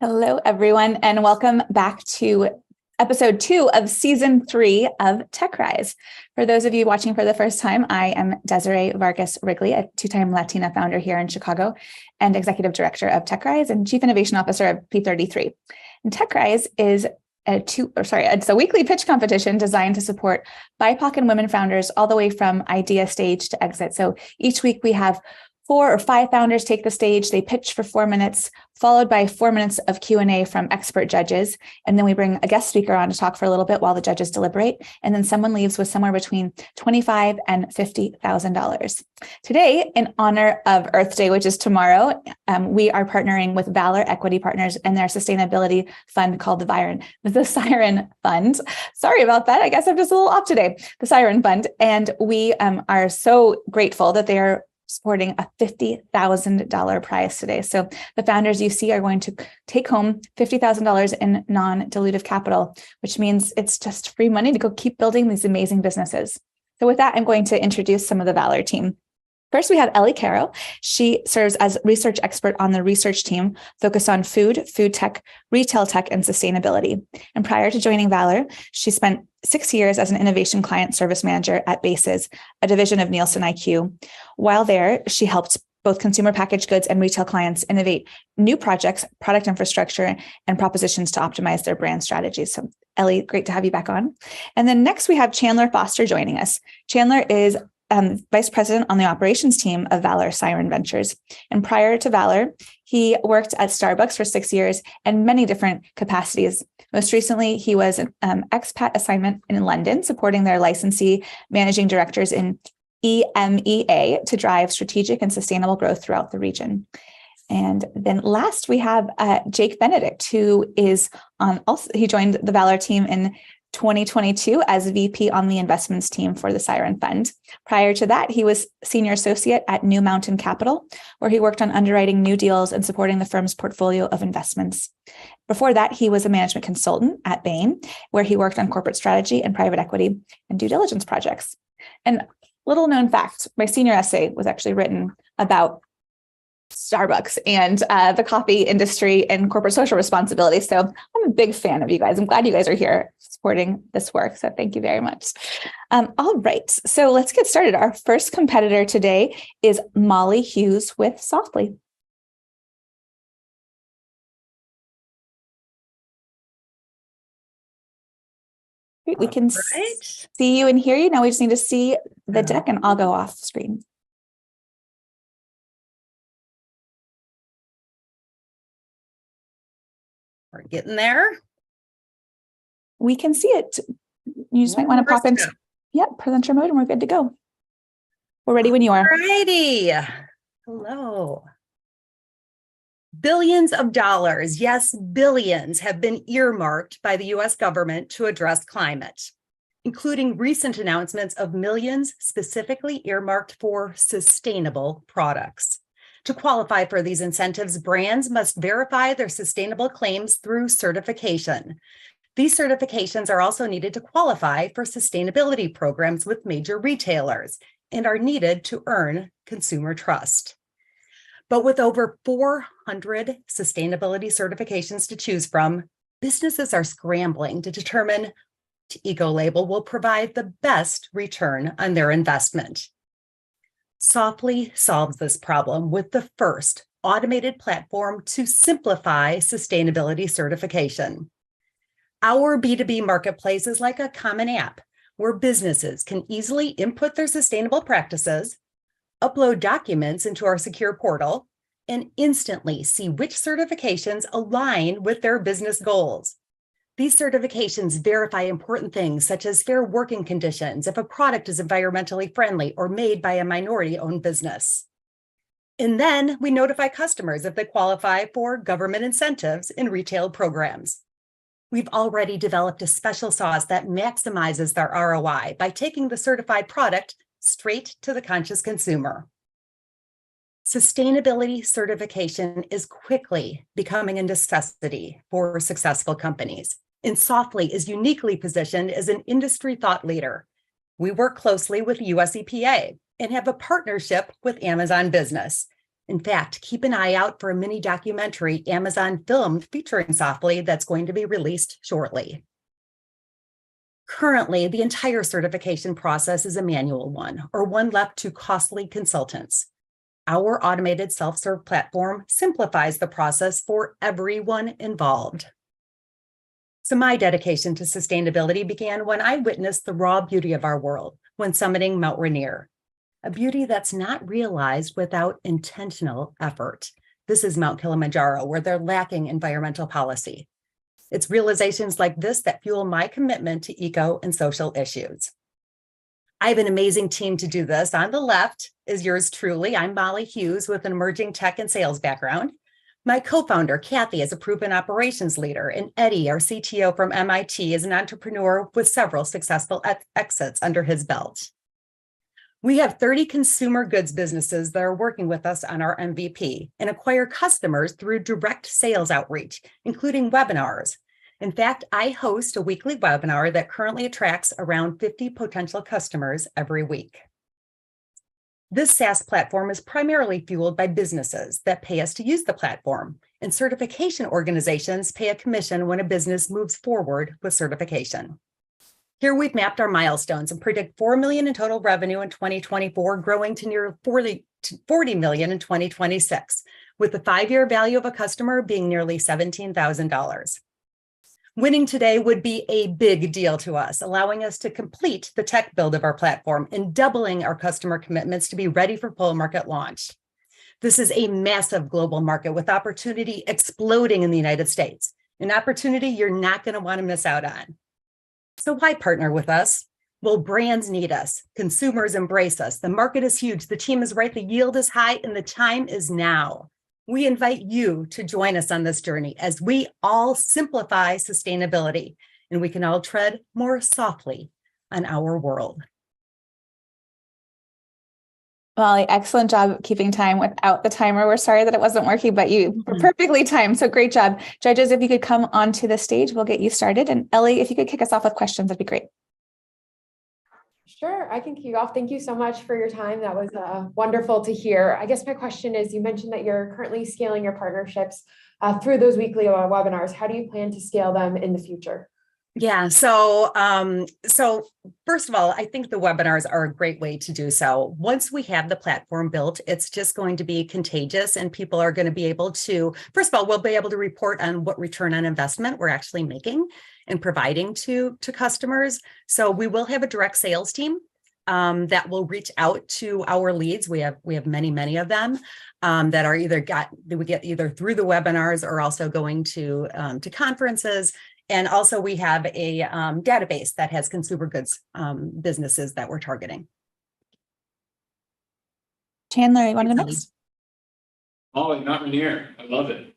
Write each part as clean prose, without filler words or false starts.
Hello, everyone, and welcome back to episode 2 of season 3 of TechRise. For those of you watching for the first time, I am Desiree Vargas Wrigley, a 2-time Latina founder here in Chicago and executive director of TechRise and chief innovation officer of P33. And TechRise is it's a weekly pitch competition designed to support BIPOC and women founders all the way from idea stage to exit. So each week we have 4 or 5 founders take the stage. They pitch for 4 minutes, followed by 4 minutes of Q&A from expert judges. And then we bring a guest speaker on to talk for a little bit while the judges deliberate. And then someone leaves with somewhere between $25,000 and $50,000. Today, in honor of Earth Day, which is tomorrow, we are partnering with Valor Equity Partners and their sustainability fund called the Siren Fund. Sorry about that. I guess I'm just a little off today. The Siren Fund. And we are so grateful that they are supporting a $50,000 prize today. So the founders you see are going to take home $50,000 in non-dilutive capital, which means it's just free money to go keep building these amazing businesses. So with that, I'm going to introduce some of the Valor team. First, we have Ellie Carrow. She serves as research expert on the research team focused on food tech, retail tech, and sustainability. And prior to joining Valor, she spent 6 years as an innovation client service manager at Bases, a division of Nielsen IQ. While there, she helped both consumer packaged goods and retail clients innovate new projects, product infrastructure, and propositions to optimize their brand strategies. So Ellie, great to have you back on. And then next we have Chandler Foster joining us. Chandler is vice president on the operations team of Valor Siren Ventures. And prior to Valor, he worked at Starbucks for 6 years in many different capacities. Most recently, he was an expat assignment in London, supporting their licensee managing directors in EMEA to drive strategic and sustainable growth throughout the region. And then last, we have Jake Benedict, who is he joined the Valor team in 2022 as VP on the investments team for the Siren Fund. Prior to that, he was senior associate at New Mountain Capital, where he worked on underwriting new deals and supporting the firm's portfolio of investments. Before that, he was a management consultant at Bain, where he worked on corporate strategy and private equity and due diligence projects. And little known fact, my senior essay was actually written about Starbucks and the coffee industry and corporate social responsibility. So I'm a big fan of you guys. I'm glad you guys are here supporting this work. So thank you very much. All right. So let's get started. Our first competitor today is Mollie Hughes with Softly. Great. We can see you and hear you. Now we just need to see the deck and I'll go off screen. We're getting there. We can see it. You just might want to pop into presenter mode and we're good to go. We're ready when you are. Righty. Hello. Billions of dollars, yes, billions, have been earmarked by the US government to address climate, including recent announcements of millions specifically earmarked for sustainable products. To qualify for these incentives, brands must verify their sustainable claims through certification. These certifications are also needed to qualify for sustainability programs with major retailers and are needed to earn consumer trust. But with over 400 sustainability certifications to choose from, businesses are scrambling to determine which eco-label will provide the best return on their investment. Softly solves this problem with the first automated platform to simplify sustainability certification. Our B2B marketplace is like a common app where businesses can easily input their sustainable practices, upload documents into our secure portal, and instantly see which certifications align with their business goals. These certifications verify important things such as fair working conditions if a product is environmentally friendly or made by a minority-owned business. And then we notify customers if they qualify for government incentives in retail programs. We've already developed a special sauce that maximizes their ROI by taking the certified product straight to the conscious consumer. Sustainability certification is quickly becoming a necessity for successful companies, and Softly is uniquely positioned as an industry thought leader. We work closely with US EPA and have a partnership with Amazon Business, In fact, keep an eye out for a mini documentary Amazon filmed featuring Softly that's going to be released shortly. Currently, the entire certification process is a manual one, or one left to costly consultants. Our automated self-serve platform simplifies the process for everyone involved. So my dedication to sustainability began when I witnessed the raw beauty of our world when summiting Mount Rainier, a beauty that's not realized without intentional effort. This is Mount Kilimanjaro, where they're lacking environmental policy. It's realizations like this that fuel my commitment to eco and social issues. I have an amazing team to do this. On the left is yours truly. I'm Mollie Hughes with an emerging tech and sales background. My co-founder, Kathy, is a proven operations leader, and Eddie, our CTO from MIT, is an entrepreneur with several successful exits under his belt. We have 30 consumer goods businesses that are working with us on our MVP and acquire customers through direct sales outreach, including webinars. In fact, I host a weekly webinar that currently attracts around 50 potential customers every week. This SaaS platform is primarily fueled by businesses that pay us to use the platform, and certification organizations pay a commission when a business moves forward with certification. Here we've mapped our milestones and predict $4 million in total revenue in 2024, growing to near 40 million in 2026, with the 5-year value of a customer being nearly $17,000. Winning today would be a big deal to us, allowing us to complete the tech build of our platform and doubling our customer commitments to be ready for full market launch. This is a massive global market with opportunity exploding in the United States, an opportunity you're not going to want to miss out on. So why partner with us? Well, brands need us. Consumers embrace us. The market is huge. The team is right. The yield is high, and the time is now. We invite you to join us on this journey as we all simplify sustainability, and we can all tread more softly on our world. Mollie, excellent job keeping time without the timer. We're sorry that it wasn't working, but you were perfectly timed. So great job. Judges, if you could come onto the stage, we'll get you started. And Ellie, if you could kick us off with questions, that'd be great. Sure, I can kick off. Thank you so much for your time. That was wonderful to hear. I guess my question is, you mentioned that you're currently scaling your partnerships through those weekly webinars. How do you plan to scale them in the future? Yeah, so first of all, I think the webinars are a great way to do so. Once we have the platform built, it's just going to be contagious, and people are going to be able to, first of all, we'll be able to report on what return on investment we're actually making and providing to customers. So we will have a direct sales team that will reach out to our leads. We have many of them that are we get either through the webinars or also going to conferences. And also we have a database that has consumer goods businesses that we're targeting. Chandler, you wanted to mix? Mollie, not Rainier. I love it.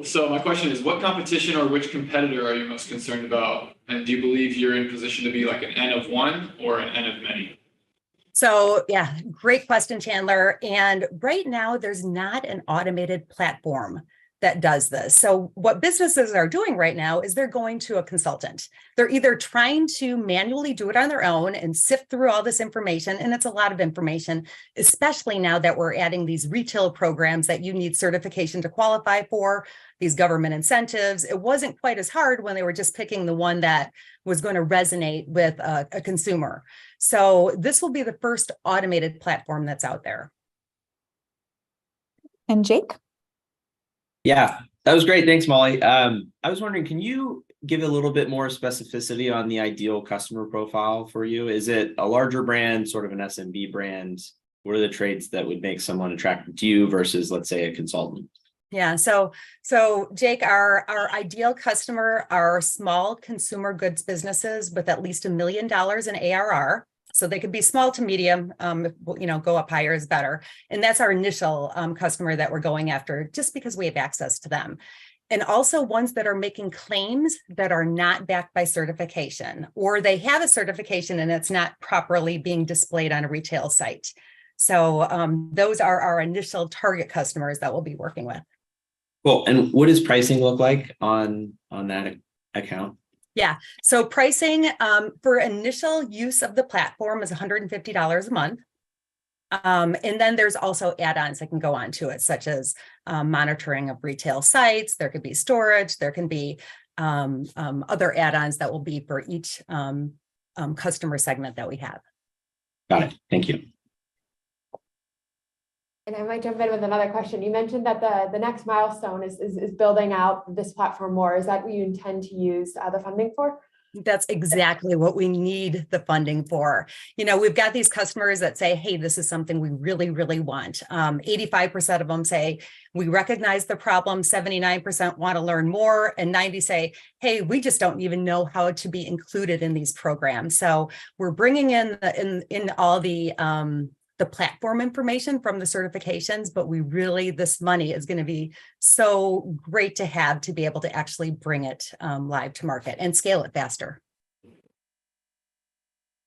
So my question is, what competition or which competitor are you most concerned about? And do you believe you're in position to be like an N of one or an N of many? So yeah, great question, Chandler. And right now there's not an automated platform that does this. So what businesses are doing right now is they're going to a consultant. They're either trying to manually do it on their own and sift through all this information, and it's a lot of information, especially now that we're adding these retail programs that you need certification to qualify for, these government incentives. It wasn't quite as hard when they were just picking the one that was going to resonate with a consumer. So this will be the first automated platform that's out there. And Jake? Yeah, that was great. Thanks, Mollie. I was wondering, can you give a little bit more specificity on the ideal customer profile for you? Is it a larger brand, sort of an SMB brand? What are the traits that would make someone attracted to you versus, let's say, a consultant? Yeah, so Jake, our ideal customer are small consumer goods businesses with at least $1 million in ARR. So they could be small to medium, go up higher is better. And that's our initial customer that we're going after, just because we have access to them. And also ones that are making claims that are not backed by certification, or they have a certification and it's not properly being displayed on a retail site. So those are our initial target customers that we'll be working with. Cool. And what does pricing look like on that account? Yeah. So pricing for initial use of the platform is $150 a month. And then there's also add-ons that can go on to it, such as monitoring of retail sites. There could be storage. There can be other add-ons that will be for each customer segment that we have. Got it. Thank you. And I might jump in with another question. You mentioned that the next milestone is building out this platform more. Is that what you intend to use the funding for? That's exactly what we need the funding for. We've got these customers that say, hey, this is something we really, really want. 85% of them say, we recognize the problem. 79% want to learn more. And 90 say, hey, we just don't even know how to be included in these programs. So we're bringing in all the platform information from the certifications, but this money is going to be so great to have to be able to actually bring it live to market and scale it faster.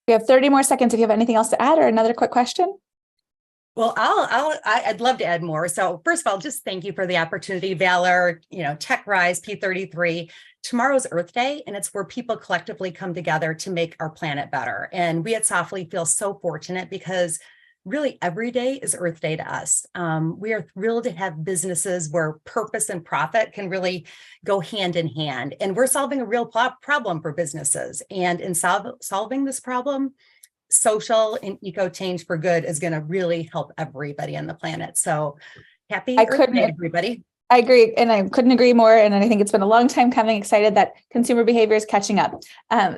We have 30 more seconds if you have anything else to add or another quick question. Well, I'd love to add more. So first of all, just thank you for the opportunity, Valor, TechRise, P33. Tomorrow's Earth Day, and it's where people collectively come together to make our planet better. And we at Softly feel so fortunate because really every day is Earth Day to us. We are thrilled to have businesses where purpose and profit can really go hand in hand. And we're solving a real problem for businesses. And in solving this problem, social and eco change for good is going to really help everybody on the planet. So happy Earth Day, everybody. I agree. And I couldn't agree more. And I think it's been a long time coming. Excited that consumer behavior is catching up.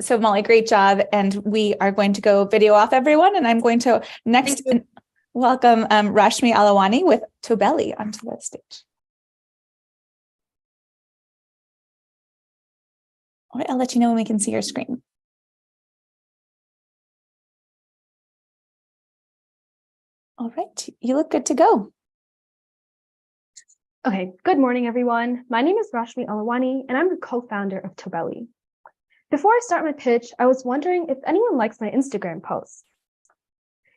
So Mollie, great job. And we are going to go video off everyone. And I'm going to next welcome Rashmi Alawani with Tobelli onto the stage. All right, I'll let you know when we can see your screen. All right, you look good to go. Okay, good morning, everyone. My name is Rashmi Alawani, and I'm the co-founder of Tobelli. Before I start my pitch, I was wondering if anyone likes my Instagram posts.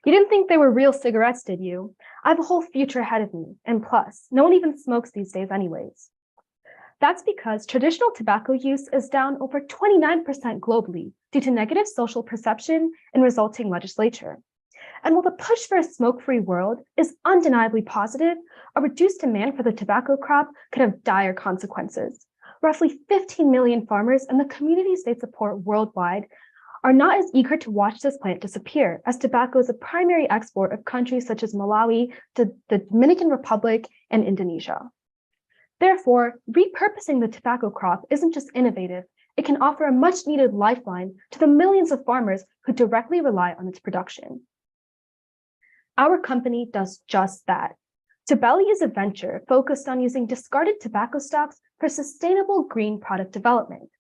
You didn't think they were real cigarettes, did you? I have a whole future ahead of me, and plus, no one even smokes these days anyways. That's because traditional tobacco use is down over 29% globally due to negative social perception and resulting legislature. And while the push for a smoke-free world is undeniably positive, a reduced demand for the tobacco crop could have dire consequences. Roughly 15 million farmers and the communities they support worldwide are not as eager to watch this plant disappear, as tobacco is a primary export of countries such as Malawi, the Dominican Republic, and Indonesia. Therefore, repurposing the tobacco crop isn't just innovative, it can offer a much-needed lifeline to the millions of farmers who directly rely on its production. Our company does just that. Tobelli is a venture focused on using discarded tobacco stocks for sustainable green product development.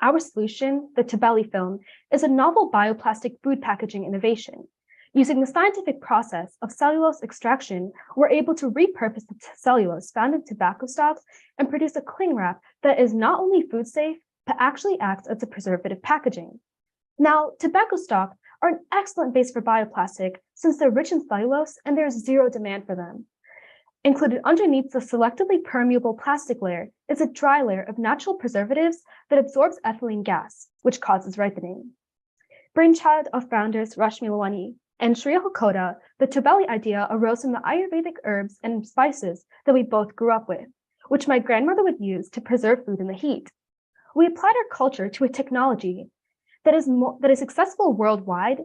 Our solution, the Tobelli film, is a novel bioplastic food packaging innovation. Using the scientific process of cellulose extraction, we're able to repurpose the cellulose found in tobacco stalks and produce a cling wrap that is not only food safe, but actually acts as a preservative packaging. Now, tobacco stalks are an excellent base for bioplastic since they're rich in cellulose and there's zero demand for them. Included underneath the selectively permeable plastic layer is a dry layer of natural preservatives that absorbs ethylene gas, which causes ripening. Brainchild of founders Rashmi Alawani and Shreya Hokoda, the Tobelli idea arose from the Ayurvedic herbs and spices that we both grew up with, which my grandmother would use to preserve food in the heat. We applied our culture to a technology that is accessible worldwide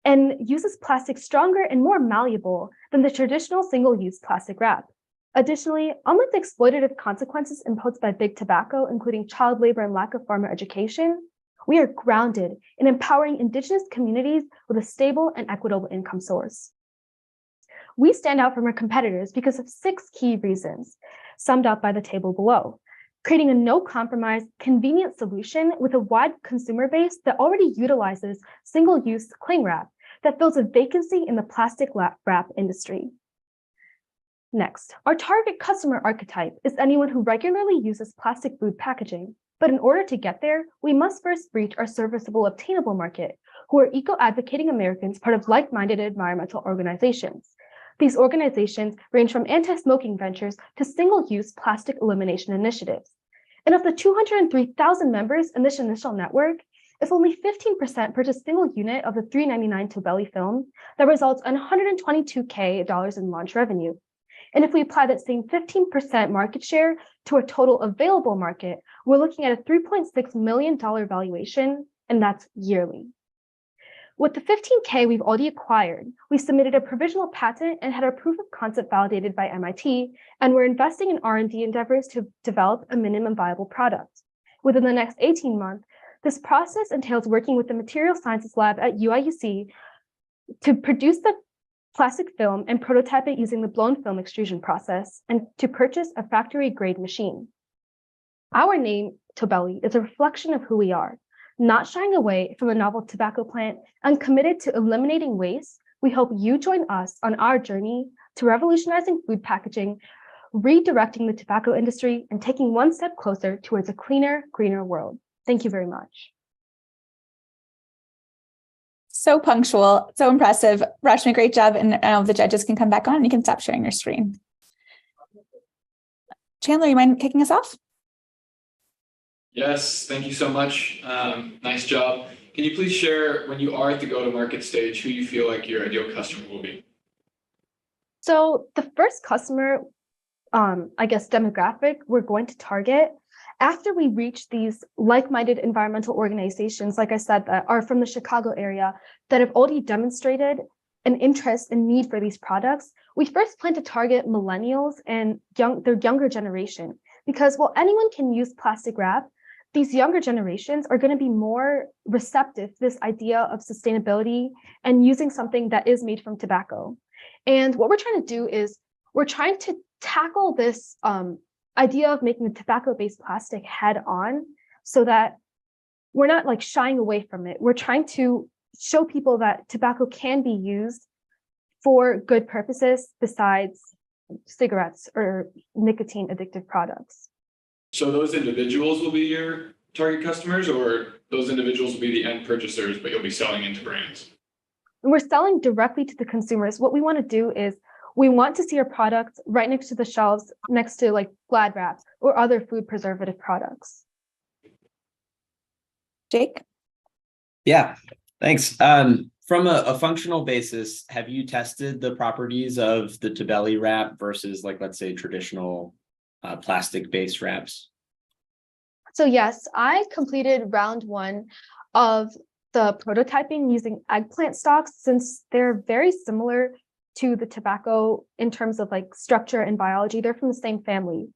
and uses plastic stronger and more malleable than the traditional single-use plastic wrap. Additionally, unlike the exploitative consequences imposed by big tobacco, including child labor and lack of farmer education, we are grounded in empowering Indigenous communities with a stable and equitable income source. We stand out from our competitors because of 6 key reasons, summed up by the table below. Creating a no-compromise, convenient solution with a wide consumer base that already utilizes single-use cling wrap that fills a vacancy in the plastic wrap industry. Next, our target customer archetype is anyone who regularly uses plastic food packaging. But in order to get there, we must first reach our serviceable obtainable market, who are eco-advocating Americans part of like-minded environmental organizations. These organizations range from anti-smoking ventures to single-use plastic elimination initiatives. And of the 203,000 members in this initial network, if only 15% purchase a single unit of the $399 Tobelli film, that results in $122K in launch revenue. And if we apply that same 15% market share to a total available market, we're looking at a $3.6 million valuation, and that's yearly. With the 15K we've already acquired, we submitted a provisional patent and had our proof of concept validated by MIT, and we're investing in R&D endeavors to develop a minimum viable product. Within the next 18 months, this process entails working with the Material Sciences Lab at UIUC to produce the plastic film and prototype it using the blown film extrusion process, and to purchase a factory-grade machine. Our name, Tobelli, is a reflection of who we are. Not shying away from a novel tobacco plant and committed to eliminating waste, we hope you join us on our journey to revolutionizing food packaging, redirecting the tobacco industry, and taking one step closer towards a cleaner, greener world. Thank you very much. So punctual, so impressive. Rashmi, great job. And now the judges can come back on and you can stop sharing your screen. Chandler, you mind kicking us off? Yes, thank you so much. Nice job. Can you please share, when you are at the go-to-market stage, who you feel like your ideal customer will be? So the first customer, I guess, demographic we're going to target after we reach these like-minded environmental organizations, like I said, that are from the Chicago area that have already demonstrated an interest and need for these products, we first plan to target millennials and their younger generation. Because while anyone can use plastic wrap, these younger generations are going to be more receptive to this idea of sustainability and using something that is made from tobacco. And what we're trying to do is we're trying to tackle this idea of making a tobacco-based plastic head on, so that we're not like shying away from it. We're trying to show people that tobacco can be used for good purposes besides cigarettes or nicotine addictive products. So those individuals will be your target customers, or those individuals will be the end purchasers, but you'll be selling into brands? And we're selling directly to the consumers. What we want to do is we want to see our products right next to the shelves, next to like Glad wraps or other food preservative products. Jake? Yeah, thanks. From a functional basis, have you tested the properties of the Tobelli wrap versus, like, let's say, traditional plastic-based wraps? So yes, I completed round 1 of the prototyping using eggplant stalks, since they're very similar to the tobacco in terms of like structure and biology. They're from the same family.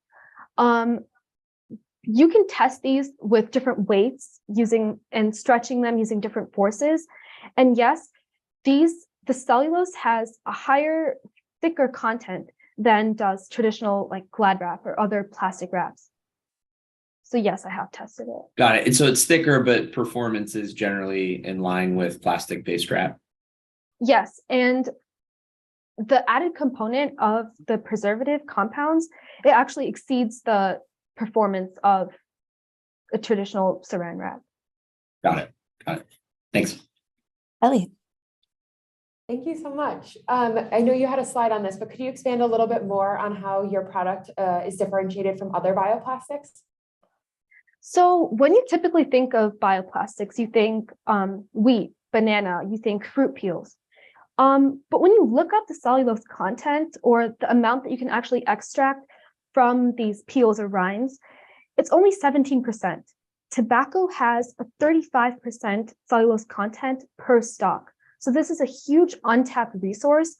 You can test these with different weights and stretching them using different forces. And yes, the cellulose has a higher, thicker content than does traditional like Glad wrap or other plastic wraps. So yes, I have tested it. Got it. And so it's thicker, but performance is generally in line with plastic-based wrap. Yes, and the added component of the preservative compounds, it actually exceeds the performance of a traditional saran wrap. Got it. Thanks. Ellie? Thank you so much. I know you had a slide on this, but could you expand a little bit more on how your product is differentiated from other bioplastics? So when you typically think of bioplastics, you think wheat, banana, you think fruit peels. But when you look up the cellulose content or the amount that you can actually extract from these peels or rinds, it's only 17%. Tobacco has a 35% cellulose content per stalk. So this is a huge untapped resource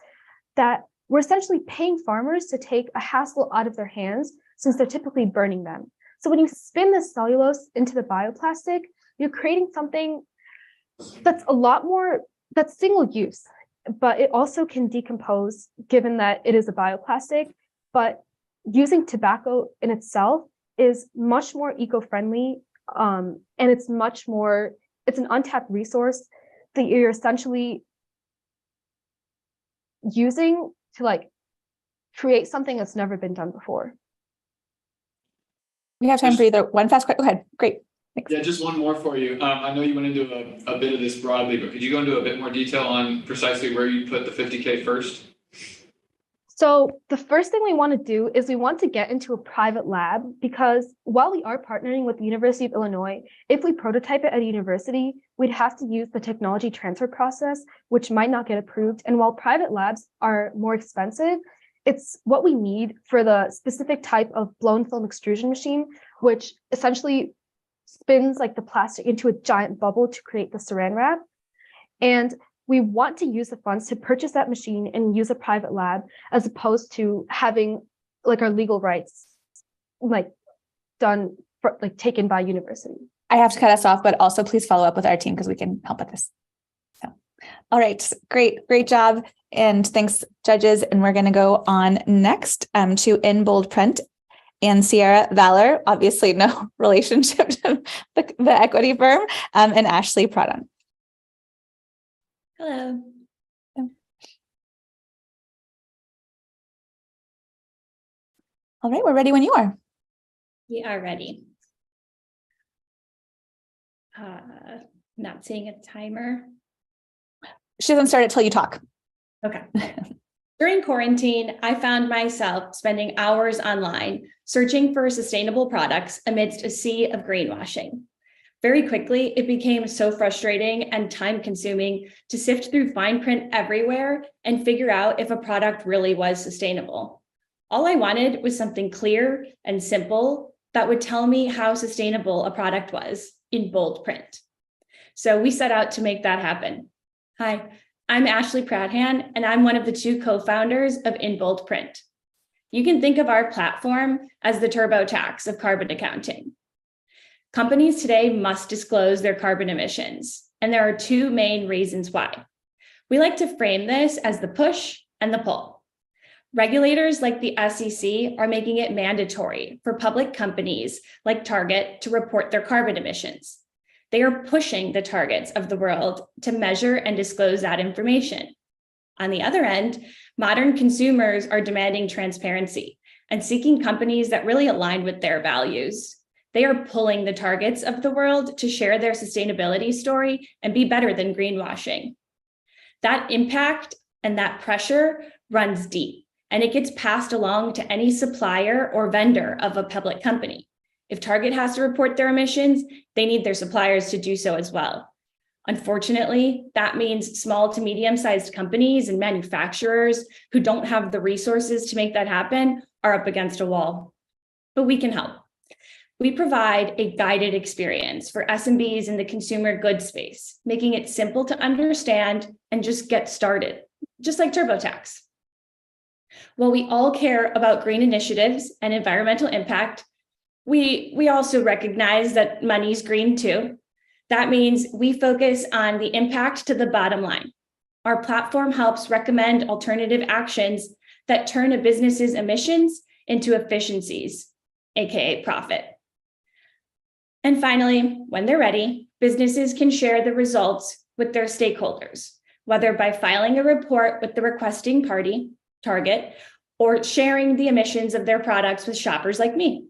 that we're essentially paying farmers to take a hassle out of their hands, since they're typically burning them. So when you spin the cellulose into the bioplastic, you're creating something that's a lot more, that's single use, but it also can decompose given that it is a bioplastic. But using tobacco in itself is much more eco-friendly, and it's an untapped resource that you're essentially using to like create something that's never been done before. We have time for either one fast question. Go ahead. Great. Thanks. Yeah, just one more for you. I know you went into a bit of this broadly, but could you go into a bit more detail on precisely where you put the 50K first? So the first thing we want to do is we want to get into a private lab, because while we are partnering with the University of Illinois, if we prototype it at a university, we'd have to use the technology transfer process, which might not get approved. And while private labs are more expensive, it's what we need for the specific type of blown film extrusion machine, which essentially spins like the plastic into a giant bubble to create the saran wrap. And we want to use the funds to purchase that machine and use a private lab, as opposed to having like our legal rights like done for, like taken by university. I have to cut us off, but also please follow up with our team because we can help with this. So, all right, great job. And thanks, judges. And we're going to go on next to In Bold Print and Cierra Valor, obviously no relationship to the equity firm, and Ashley Pradhan. Hello. All right, we're ready when you are. We are ready. Not seeing a timer. She doesn't start it till you talk. Okay. During quarantine, I found myself spending hours online searching for sustainable products amidst a sea of greenwashing. Very quickly, it became so frustrating and time-consuming to sift through fine print everywhere and figure out if a product really was sustainable. All I wanted was something clear and simple that would tell me how sustainable a product was in bold print. So we set out to make that happen. Hi, I'm Ashley Pradhan, and I'm one of the 2 co-founders of In Bold Print. You can think of our platform as the TurboTax of carbon accounting. Companies today must disclose their carbon emissions, and there are 2 main reasons why. We like to frame this as the push and the pull. Regulators like the SEC are making it mandatory for public companies like Target to report their carbon emissions. They are pushing the Targets of the world to measure and disclose that information. On the other end, modern consumers are demanding transparency and seeking companies that really align with their values. They are pulling the Targets of the world to share their sustainability story and be better than greenwashing. That impact and that pressure runs deep, and it gets passed along to any supplier or vendor of a public company. If Target has to report their emissions, they need their suppliers to do so as well. Unfortunately, that means small to medium-sized companies and manufacturers who don't have the resources to make that happen are up against a wall. But we can help. We provide a guided experience for SMBs in the consumer goods space, making it simple to understand and just get started, just like TurboTax. While we all care about green initiatives and environmental impact, we also recognize that money's green too. That means we focus on the impact to the bottom line. Our platform helps recommend alternative actions that turn a business's emissions into efficiencies, aka profit. And finally, when they're ready, businesses can share the results with their stakeholders, whether by filing a report with the requesting party, Target, or sharing the emissions of their products with shoppers like me.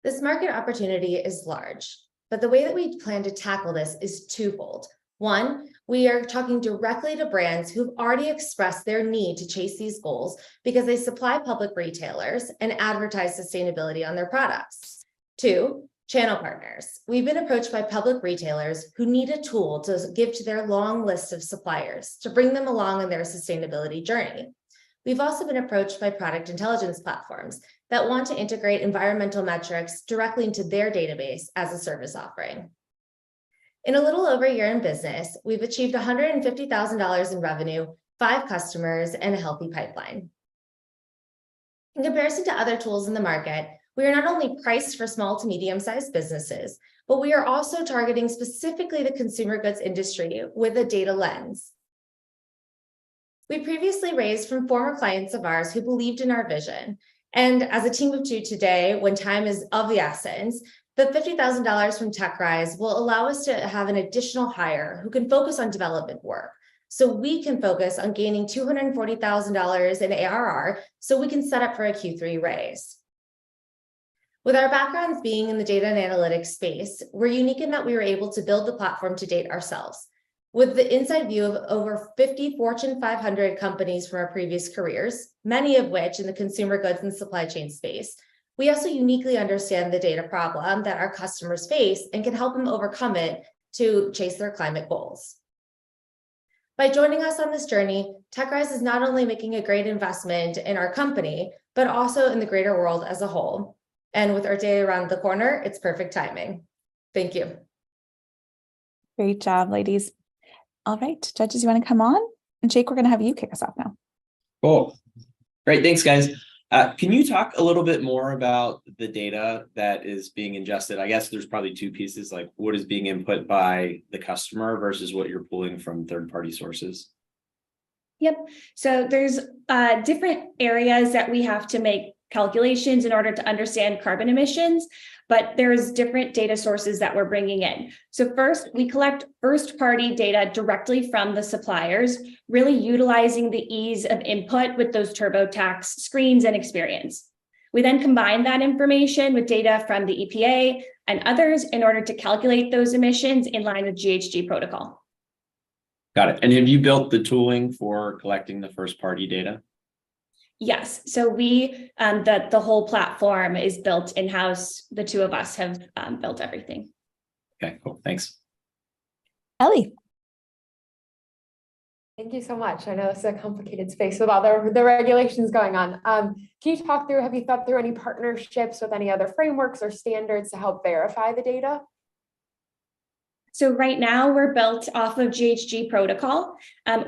This market opportunity is large, but the way that we plan to tackle this is twofold. One, we are talking directly to brands who've already expressed their need to chase these goals because they supply public retailers and advertise sustainability on their products. 2, channel partners. We've been approached by public retailers who need a tool to give to their long list of suppliers to bring them along in their sustainability journey. We've also been approached by product intelligence platforms that want to integrate environmental metrics directly into their database as a service offering. In a little over a year in business, we've achieved $150,000 in revenue, 5 customers, and a healthy pipeline. In comparison to other tools in the market, we are not only priced for small to medium-sized businesses, but we are also targeting specifically the consumer goods industry with a data lens. We previously raised from former clients of ours who believed in our vision. And as a team of 2 today, when time is of the essence, the $50,000 from TechRise will allow us to have an additional hire who can focus on development work. So we can focus on gaining $240,000 in ARR so we can set up for a Q3 raise. With our backgrounds being in the data and analytics space, we're unique in that we were able to build the platform to date ourselves. With the inside view of over 50 Fortune 500 companies from our previous careers, many of which in the consumer goods and supply chain space, we also uniquely understand the data problem that our customers face and can help them overcome it to chase their climate goals. By joining us on this journey, TechRise is not only making a great investment in our company, but also in the greater world as a whole. And with our day around the corner, it's perfect timing. Thank you. Great job, ladies. All right, judges, you want to come on? And Jake, we're going to have you kick us off now. Cool. Great. Thanks, guys. Can you talk a little bit more about the data that is being ingested? I guess there's probably two pieces, like what is being input by the customer versus what you're pulling from third-party sources. Yep. So there's different areas that we have to make calculations in order to understand carbon emissions, but there's different data sources that we're bringing in. So first, we collect first-party data directly from the suppliers, really utilizing the ease of input with those TurboTax screens and experience. We then combine that information with data from the EPA and others in order to calculate those emissions in line with GHG protocol. Got it. And have you built the tooling for collecting the first-party data? Yes. So we, the whole platform is built in-house. The two of us have built everything. Okay, cool. Thanks. Ellie. Thank you so much. I know this is a complicated space with all the regulations going on. Can you talk through, have you thought through any partnerships with any other frameworks or standards to help verify the data? So right now we're built off of GHG protocol.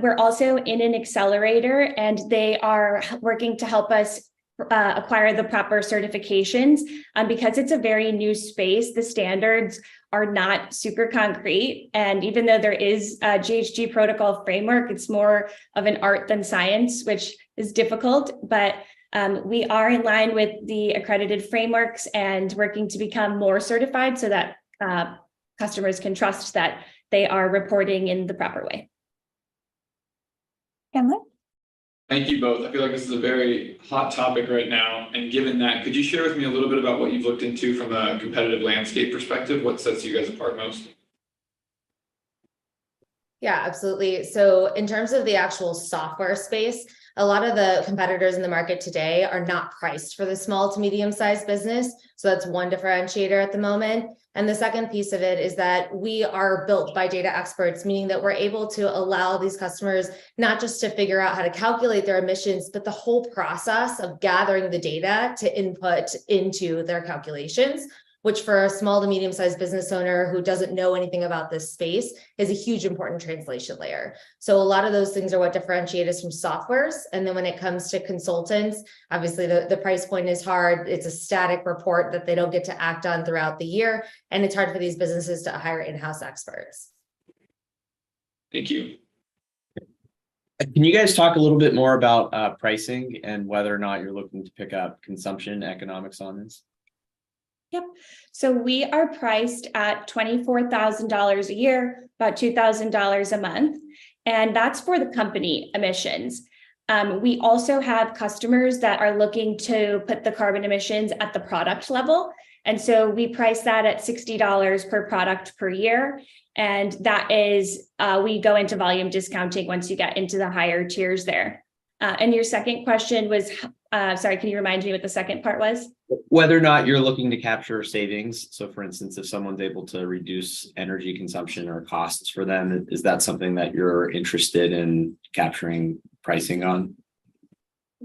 We're also in an accelerator and they are working to help us acquire the proper certifications. Because it's a very new space, the standards are not super concrete. And even though there is a GHG protocol framework, it's more of an art than science, which is difficult. But we are in line with the accredited frameworks and working to become more certified so that customers can trust that they are reporting in the proper way. Chandler? Thank you both. I feel like this is a very hot topic right now. And given that, could you share with me a little bit about what you've looked into from a competitive landscape perspective? What sets you guys apart most? Yeah, absolutely. So in terms of the actual software space, a lot of the competitors in the market today are not priced for the small to medium-sized business. So that's one differentiator at the moment. And the second piece of it is that we are built by data experts, meaning that we're able to allow these customers not just to figure out how to calculate their emissions, but the whole process of gathering the data to input into their calculations, which for a small to medium-sized business owner who doesn't know anything about this space is a huge important translation layer. So a lot of those things are what differentiate us from softwares. And then when it comes to consultants, obviously the price point is hard. It's a static report that they don't get to act on throughout the year. And it's hard for these businesses to hire in-house experts. Thank you. Can you guys talk a little bit more about pricing and whether or not you're looking to pick up consumption economics on this? Yep. So we are priced at $24,000 a year, about $2,000 a month, and that's for the company emissions. We also have customers that are looking to put the carbon emissions at the product level. And so we price that at $60 per product per year. And that is, we go into volume discounting once you get into the higher tiers there. And your second question was, sorry, can you remind me what the second part was? Whether or not you're looking to capture savings. So for instance, if someone's able to reduce energy consumption or costs for them, is that something that you're interested in capturing pricing on?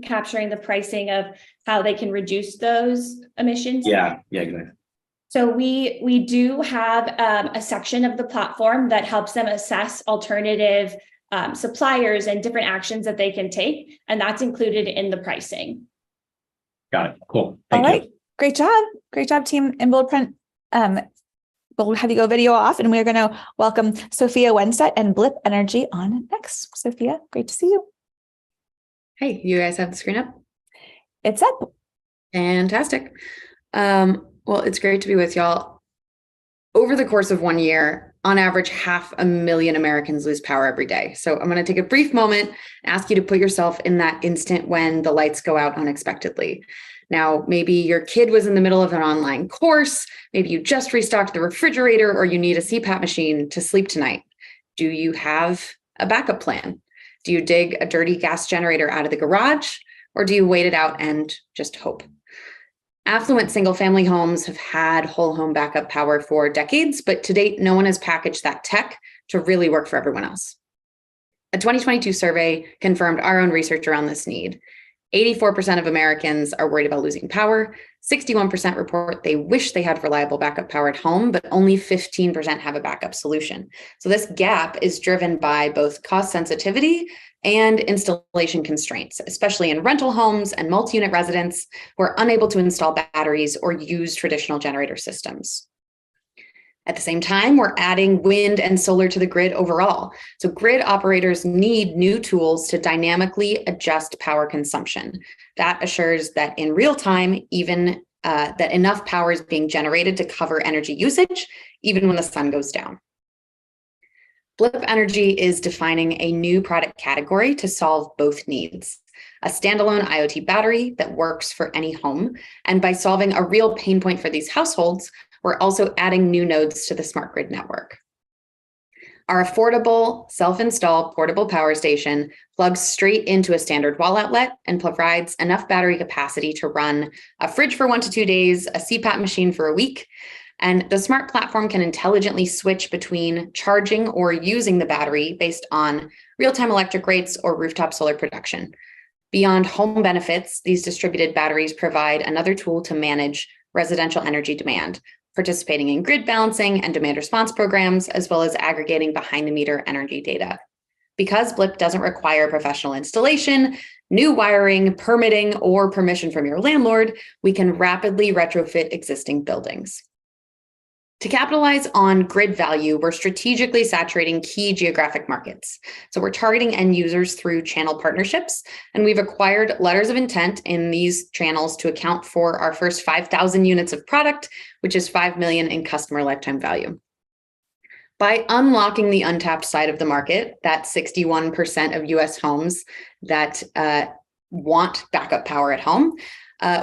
Capturing the pricing of how they can reduce those emissions? Yeah, exactly. So we do have a section of the platform that helps them assess alternative suppliers and different actions that they can take. And that's included in the pricing. Got it. Cool. Thank All right. you. Great job. Great job, team. In Bullet Print, we'll have you go video off and we're going to welcome Sophia Wennstedt and Blip Energy on next. Sophia, great to see you. Hey, you guys have the screen up? It's up. Fantastic. Well, it's great to be with y'all. Over the course of 1 year, on average, 500,000 Americans lose power every day. So I'm going to take a brief moment and ask you to put yourself in that instant when the lights go out unexpectedly. Now, maybe your kid was in the middle of an online course, maybe you just restocked the refrigerator, or you need a CPAP machine to sleep tonight. Do you have a backup plan? Do you dig a dirty gas generator out of the garage, or do you wait it out and just hope? Affluent single-family homes have had whole home backup power for decades, but to date, no one has packaged that tech to really work for everyone else. A 2022 survey confirmed our own research around this need. 84% of Americans are worried about losing power. 61% report they wish they had reliable backup power at home, but only 15% have a backup solution. So this gap is driven by both cost sensitivity and installation constraints, especially in rental homes and multi-unit residents who are unable to install batteries or use traditional generator systems. At the same time, we're adding wind and solar to the grid overall. So grid operators need new tools to dynamically adjust power consumption. That assures that in real time, even that enough power is being generated to cover energy usage, even when the sun goes down. Blip Energy is defining a new product category to solve both needs. A standalone IoT battery that works for any home. And by solving a real pain point for these households, we're also adding new nodes to the smart grid network. Our affordable, self-install portable power station plugs straight into a standard wall outlet and provides enough battery capacity to run a fridge for 1 to 2 days, a CPAP machine for a week. And the smart platform can intelligently switch between charging or using the battery based on real-time electric rates or rooftop solar production. Beyond home benefits, these distributed batteries provide another tool to manage residential energy demand, participating in grid balancing and demand response programs, as well as aggregating behind-the-meter energy data. Because Blip doesn't require professional installation, new wiring, permitting, or permission from your landlord, we can rapidly retrofit existing buildings. To capitalize on grid value, we're strategically saturating key geographic markets. So we're targeting end users through channel partnerships, and we've acquired letters of intent in these channels to account for our first 5,000 units of product, which is $5 million in customer lifetime value. By unlocking the untapped side of the market, that 61% of US homes that want backup power at home,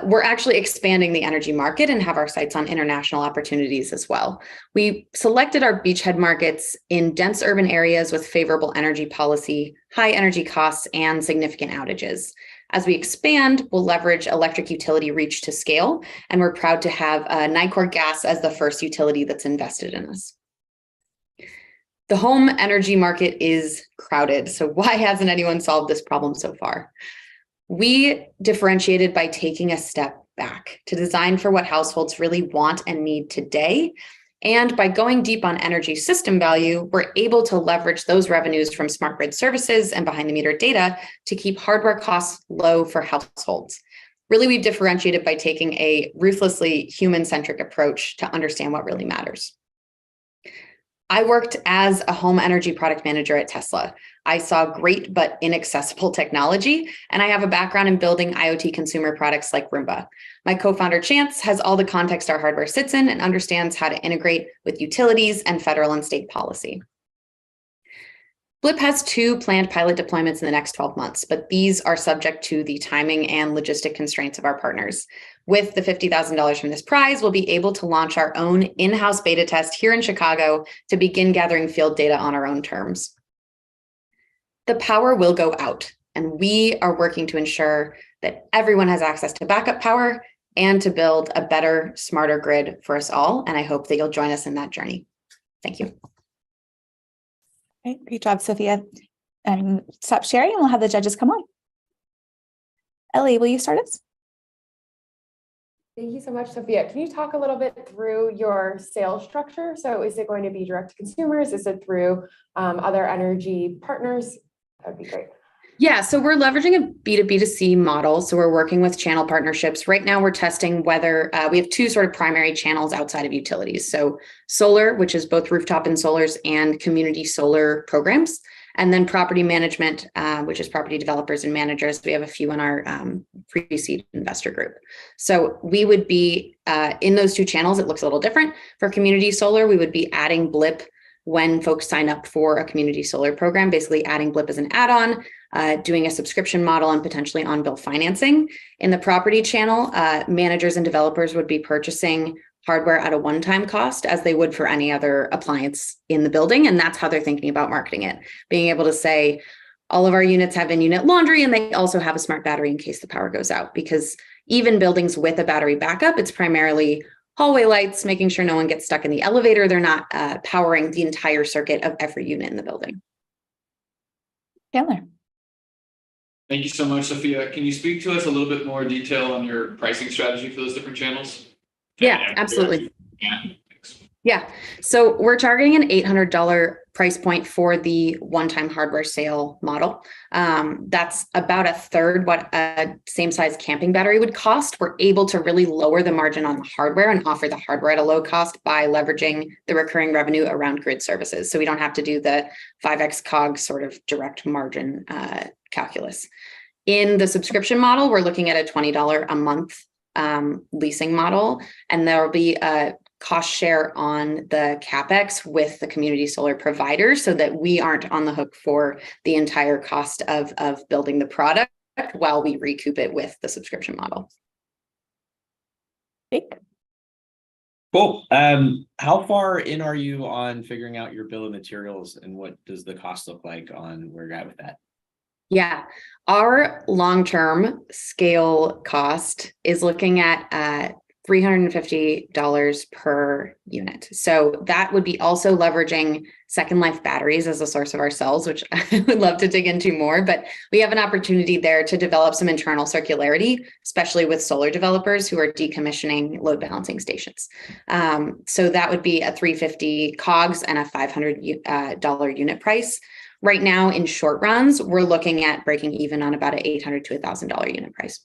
we're actually expanding the energy market and have our sights on international opportunities as well. We selected our beachhead markets in dense urban areas with favorable energy policy, high energy costs, and significant outages. As we expand, we'll leverage electric utility reach to scale, and we're proud to have Nicor Gas as the first utility that's invested in us. The home energy market is crowded, so why hasn't anyone solved this problem so far? We differentiated by taking a step back to design for what households really want and need today. And by going deep on energy system value, we're able to leverage those revenues from smart grid services and behind the meter data to keep hardware costs low for households. Really, we've differentiated by taking a ruthlessly human-centric approach to understand what really matters. I worked as a home energy product manager at Tesla. I saw great but inaccessible technology, and I have a background in building IoT consumer products like Roomba. My co-founder Chance has all the context our hardware sits in and understands how to integrate with utilities and federal and state policy. Blip has 2 planned pilot deployments in the next 12 months, but these are subject to the timing and logistic constraints of our partners. With the $50,000 from this prize, we'll be able to launch our own in-house beta test here in Chicago to begin gathering field data on our own terms. The power will go out, and we are working to ensure that everyone has access to backup power and to build a better, smarter grid for us all. And I hope that you'll join us in that journey. Thank you. Great job, Sophia. And stop sharing and we'll have the judges come on. Ellie, will you start us? Thank you so much, Sophia. Can you talk a little bit through your sales structure? So is it going to be direct to consumers? Is it through other energy partners? That'd be great. Yeah, so we're leveraging a B2B2C model. So we're working with channel partnerships. Right now, we're testing whether we have 2 sort of primary channels outside of utilities. So solar, which is both rooftop and solars, and community solar programs. And then property management, which is property developers and managers. We have a few in our pre-seed investor group. So we would be in those 2 channels. It looks a little different. For community solar, we would be adding Blip when folks sign up for a community solar program, basically adding Blip as an add-on, doing a subscription model and potentially on-bill financing. In the property channel, managers and developers would be purchasing hardware at a one-time cost as they would for any other appliance in the building. And that's how they're thinking about marketing it. Being able to say, all of our units have in-unit laundry, and they also have a smart battery in case the power goes out. Because even buildings with a battery backup, it's primarily hallway lights, making sure no one gets stuck in the elevator. They're not powering the entire circuit of every unit in the building. Chandler. Thank you so much, Sophia. Can you speak to us a little bit more detail on your pricing strategy for those different channels? Yeah, absolutely. Yeah, thanks. Yeah, so we're targeting an $800 price point for the one-time hardware sale model. That's about a third what a same-size camping battery would cost. We're able to really lower the margin on the hardware and offer the hardware at a low cost by leveraging the recurring revenue around grid services. So we don't have to do the 5x COGS sort of direct margin calculus. In the subscription model, we're looking at a $20 a month leasing model, and there will be a cost share on the CapEx with the community solar provider so that we aren't on the hook for the entire cost of building the product while we recoup it with the subscription model. Cool. How far in are you on figuring out your bill of materials, and what does the cost look like on where you're at with that? Yeah, our long-term scale cost is looking at $350 per unit. So that would be also leveraging second life batteries as a source of our cells, which I would love to dig into more, but we have an opportunity there to develop some internal circularity, especially with solar developers who are decommissioning load balancing stations. So that would be a $350 COGS and a $500 unit price. Right now in short runs, we're looking at breaking even on about an $800 to $1,000 unit price.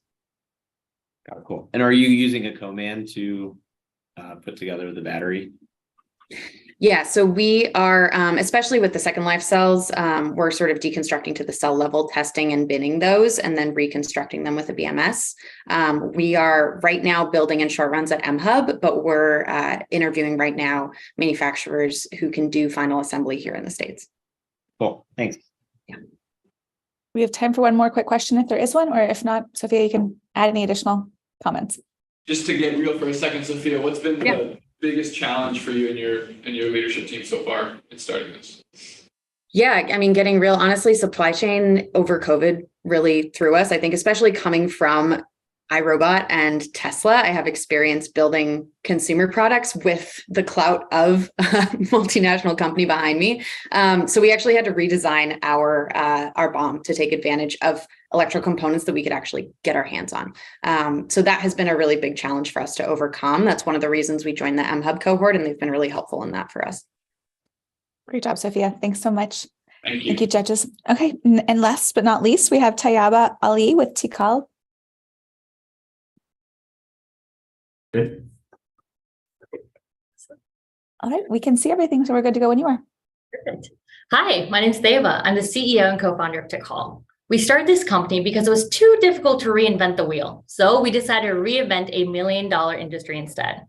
Got it, cool. And are you using a co-man to put together the battery? Yeah, so we are, especially with the second life cells, we're sort of deconstructing to the cell level, testing and binning those, and then reconstructing them with a BMS. We are right now building in short runs at MHub, but we're interviewing right now manufacturers who can do final assembly here in the States. Cool, thanks. Yeah. We have time for one more quick question if there is one, or if not, Sophia, you can add any additional comments. Just to get real for a second, Sophia, what's been the biggest challenge for you and your leadership team so far in starting this? Yeah, I mean, getting real, honestly, supply chain over COVID really threw us. I think, especially coming from iRobot and Tesla, I have experience building consumer products with the clout of a multinational company behind me. So we actually had to redesign our BOM to take advantage of electrical components that we could actually get our hands on. So that has been a really big challenge for us to overcome. That's one of the reasons we joined the MHub cohort, and they've been really helpful in that for us. Great job, Sophia. Thanks so much. Thank you. Thank you, judges. Okay, and last but not least, we have Tayyaba Ali with Tikal. Good. All right, we can see everything, so we're good to go when you are. Perfect. Hi, my name is Tayyaba. I'm the CEO and co-founder of Tikal. We started this company because it was too difficult to reinvent the wheel. So we decided to reinvent a $1 million industry instead.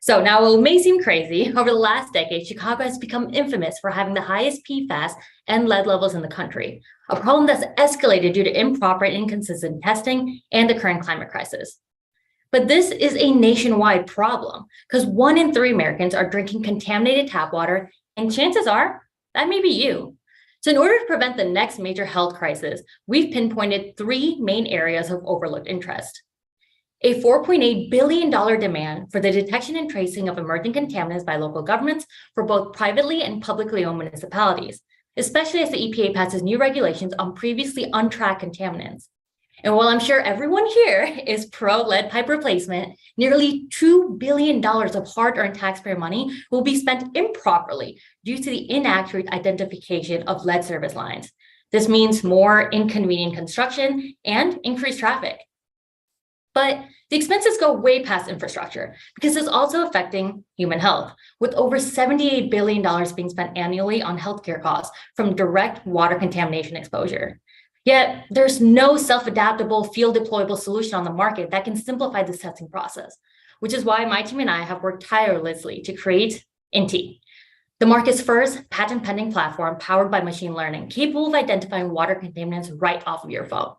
So now it may seem crazy, over the last decade, Chicago has become infamous for having the highest PFAS and lead levels in the country, a problem that's escalated due to improper and inconsistent testing and the current climate crisis. But this is a nationwide problem because 1 in 3 Americans are drinking contaminated tap water, and chances are that may be you. So in order to prevent the next major health crisis, we've pinpointed 3 main areas of overlooked interest. A $4.8 billion demand for the detection and tracing of emerging contaminants by local governments for both privately and publicly owned municipalities, especially as the EPA passes new regulations on previously untracked contaminants. And while I'm sure everyone here is pro lead pipe replacement, nearly $2 billion of hard-earned taxpayer money will be spent improperly due to the inaccurate identification of lead service lines. This means more inconvenient construction and increased traffic. But the expenses go way past infrastructure because it's also affecting human health, with over $78 billion being spent annually on healthcare costs from direct water contamination exposure. Yet there's no self-adaptable, field-deployable solution on the market that can simplify this testing process, which is why my team and I have worked tirelessly to create INTI, the market's first patent-pending platform powered by machine learning, capable of identifying water contaminants right off of your phone.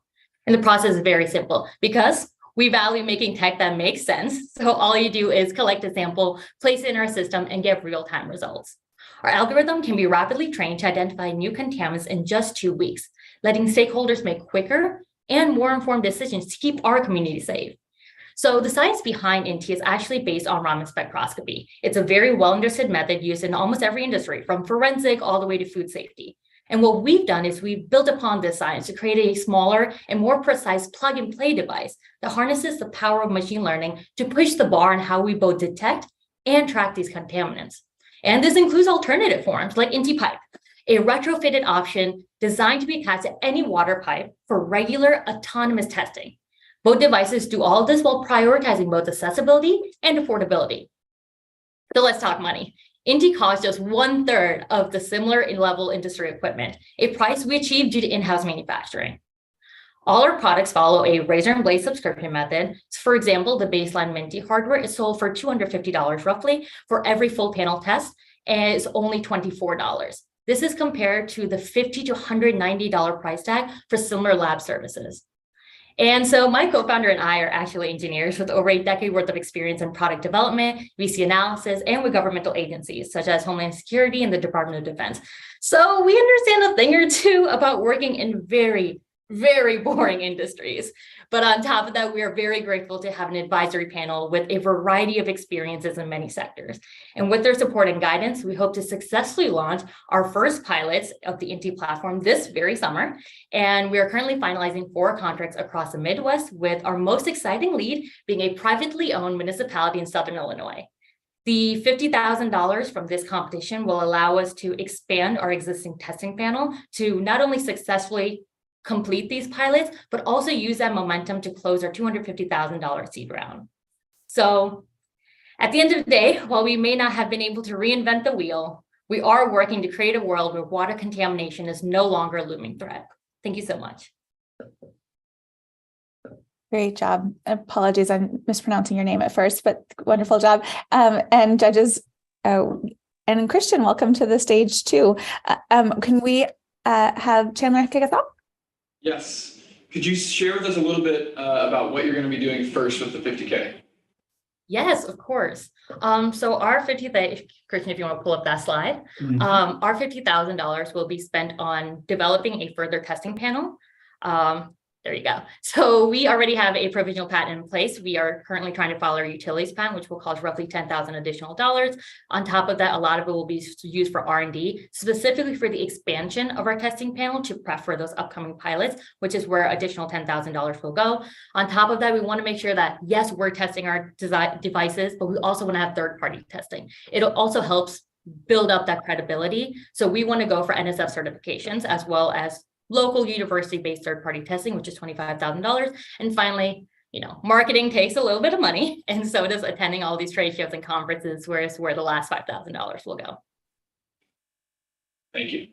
And the process is very simple because We value making tech that makes sense. So all you do is collect a sample, place it in our system, and get real-time results. Our algorithm can be rapidly trained to identify new contaminants in just 2 weeks, letting stakeholders make quicker and more informed decisions to keep our community safe. So the science behind INTI is actually based on Raman spectroscopy. It's a very well understood method used in almost every industry, from forensic all the way to food safety. And what we've done is we've built upon this science to create a smaller and more precise plug and play device that harnesses the power of machine learning to push the bar on how we both detect and track these contaminants. And this includes alternative forms like INTI Pipe, a retrofitted option designed to be attached to any water pipe for regular autonomous testing. Both devices do all of this while prioritizing both accessibility and affordability. So let's talk money. INTI costs just 1/3 of the similar level industry equipment, a price we achieved due to in-house manufacturing. All our products follow a razor and blade subscription method. So for example, the baseline Minty hardware is sold for $250 roughly for every full panel test, and it's only $24. This is compared to the $50 to $190 price tag for similar lab services. And so my co-founder and I are actually engineers with over a decade worth of experience in product development, VC analysis, and with governmental agencies such as Homeland Security and the Department of Defense. So we understand a thing or two about working in very, very boring industries. But on top of that, we are very grateful to have an advisory panel with a variety of experiences in many sectors. And with their support and guidance, we hope to successfully launch our first pilots of the INTI platform this very summer. And we are currently finalizing 4 contracts across the Midwest, with our most exciting lead being a privately owned municipality in Southern Illinois. The $50,000 from this competition will allow us to expand our existing testing panel to not only successfully complete these pilots, but also use that momentum to close our $250,000 seed round. So at the end of the day, while we may not have been able to reinvent the wheel, we are working to create a world where water contamination is no longer a looming threat. Thank you so much. Great job. Apologies, I'm mispronouncing your name at first, but wonderful job. And judges, and Christian, welcome to the stage too. Can we have Chandler kick us off? Yes. Could you share with us a little bit about what you're going to be doing first with the 50K? Yes, of course. So our Christian, if you want to pull up that slide, our $50,000 will be spent on developing a further testing panel. There you go. So we already have a provisional patent in place. We are currently trying to file our utilities patent, which will cost roughly $10,000 additional dollars. On top of that, a lot of it will be used for R&D, specifically for the expansion of our testing panel to prep for those upcoming pilots, which is where additional $10,000 will go. On top of that, we want to make sure that, yes, we're testing our devices, but we also want to have third-party testing. It also helps build up that credibility. So we want to go for NSF certifications as well as local university-based third-party testing, which is $25,000. And finally, marketing takes a little bit of money, and so does attending all these trade shows and conferences, where the last $5,000 will go. Thank you.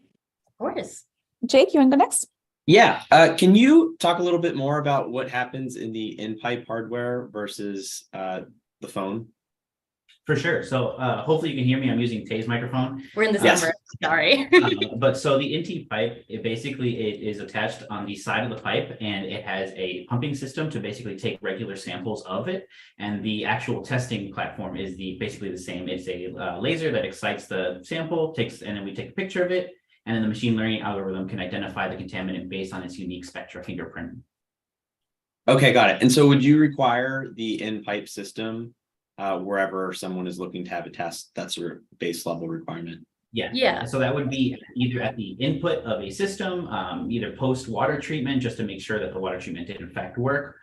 Of course. Jake, you want to go next? Yeah. Can you talk a little bit more about what happens in the in-pipe hardware versus the phone? For sure. So hopefully you can hear me. I'm using Tay's microphone. We're in the summer. Sorry. But so the INTI pipe, it is attached on the side of the pipe, and it has a pumping system to basically take regular samples of it. And the actual testing platform is basically the same. It's a laser that excites the sample, and then we take a picture of it, and then the machine learning algorithm can identify the contaminant based on its unique spectra fingerprint. Okay, got it. And so would you require the in-pipe system wherever someone is looking to have a test? That's a base level requirement. Yeah. So that would be either at the input of a system, either post water treatment, just to make sure that the water treatment did in fact work,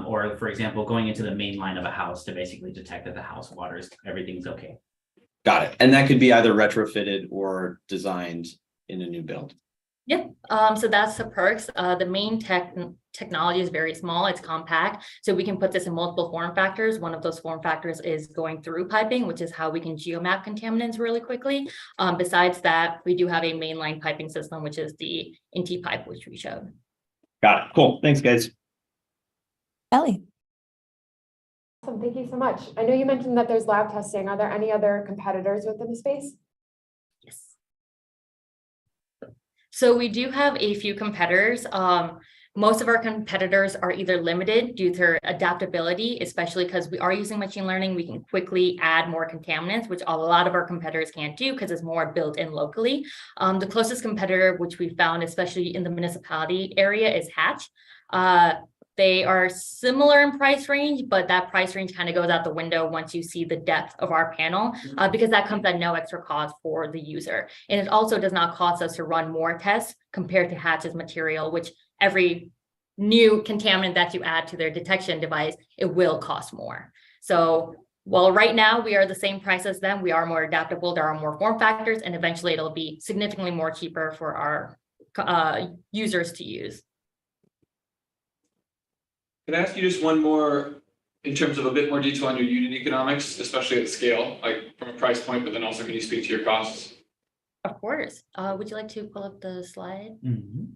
or for example, going into the main line of a house to basically detect that the house waters, everything's okay. Got it. And that could be either retrofitted or designed in a new build. Yep. So that's the perks. The main technology is very small. It's compact. So we can put this in multiple form factors. One of those form factors is going through piping, which is how we can geomap contaminants really quickly. Besides that, we do have a mainline piping system, which is the INTI pipe, which we showed. Got it. Cool. Thanks, guys. Ellie. Awesome. Thank you so much. I know you mentioned that there's lab testing. Are there any other competitors within the space? Yes. So we do have a few competitors. Most of our competitors are either limited due to adaptability, especially because we are using machine learning. We can quickly add more contaminants, which a lot of our competitors can't do because it's more built in locally. The closest competitor, which we found, especially in the municipality area, is Hatch. They are similar in price range, but that price range kind of goes out the window once you see the depth of our panel, because that comes at no extra cost for the user. And it also does not cost us to run more tests compared to Hatch's material, which every new contaminant that you add to their detection device, it will cost more. So while right now we are the same price as them, we are more adaptable, there are more form factors, and eventually it'll be significantly more cheaper for our users to use. Can I ask you just one more in terms of a bit more detail on your unit economics, especially at scale, like from a price point, but then also can you speak to your costs? Of course. Would you like to pull up the slide? Mhm.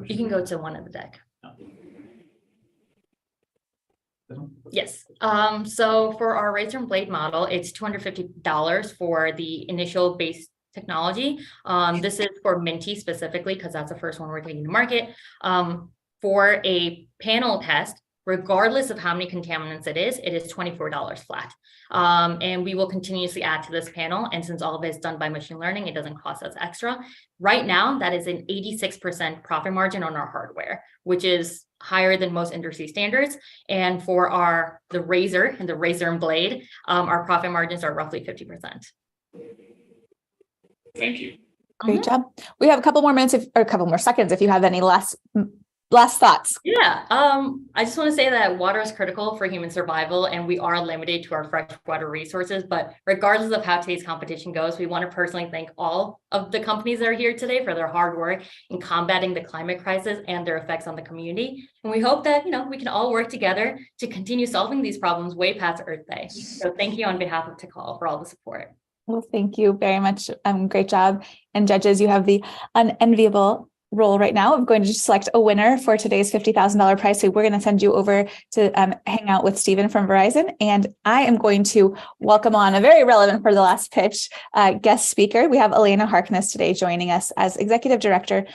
You can go to one of the deck. Yes. So for our razor and blade model, it's $250 for the initial base technology. This is for Minty specifically, because that's the first one we're taking to market. For a panel test, regardless of how many contaminants it is $24 flat. And we will continuously add to this panel. And since all of it is done by machine learning, it doesn't cost us extra. Right now, that is an 86% profit margin on our hardware, which is higher than most industry standards. And for the razor and blade, our profit margins are roughly 50%. Thank you. Great job. We have a couple more minutes, or a couple more seconds, if you have any last thoughts. Yeah, I just want to say that water is critical for human survival, and we are limited to our freshwater resources. But regardless of how today's competition goes, we want to personally thank all of the companies that are here today for their hard work in combating the climate crisis and their effects on the community. And we hope that we can all work together to continue solving these problems way past Earth Day. So thank you on behalf of Tikal for all the support. Well, thank you very much. Great job. And judges, you have the unenviable role right now of going to select a winner for today's $50,000 prize. So we're going to send you over to hang out with Stephen from Verizon. And I am going to welcome on a very relevant for the last pitch guest speaker. We have Alaina Harkness today joining us as Executive Director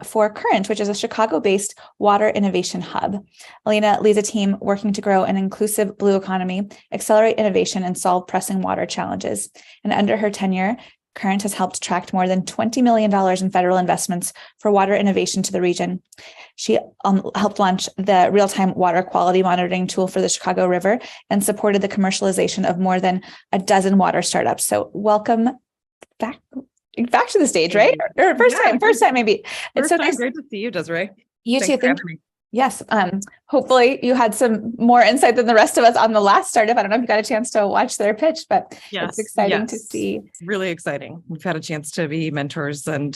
for Current, which is a Chicago-based water innovation hub. Alaina leads a team working to grow an inclusive blue economy, accelerate innovation, and solve pressing water challenges. And under her tenure, Current has helped attract more than $20 million in federal investments for water innovation to the region. She helped launch the real-time water quality monitoring tool for the Chicago River and supported the commercialization of more than a dozen water startups. So welcome back to the stage, right? Or first time maybe. It's so nice. Great to see you, Desiree. You Thanks too. for having me. Yes. Hopefully you had some more insight than the rest of us on the last startup. I don't know if you got a chance to watch their pitch, but it's exciting to see. It's really exciting. We've had a chance to be mentors and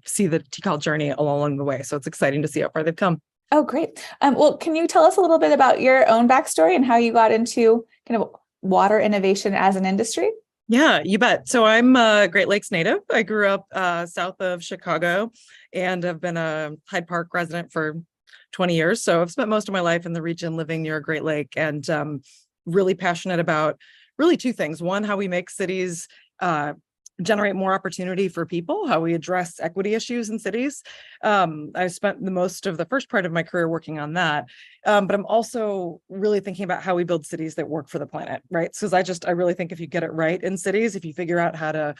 see the Tikal journey along the way. So it's exciting to see how far they've come. Oh, great. Well, can you tell us a little bit about your own backstory and how you got into kind of water innovation as an industry? Yeah, you bet. So I'm a Great Lakes native. I grew up south of Chicago and have been a Hyde Park resident for 20 years. So I've spent most of my life in the region living near a Great Lake, and really passionate about really two things. One, how we make cities generate more opportunity for people, how we address equity issues in cities. I spent the most of the first part of my career working on that. But I'm also really thinking about how we build cities that work for the planet, right? Because I really think if you get it right in cities, if you figure out how to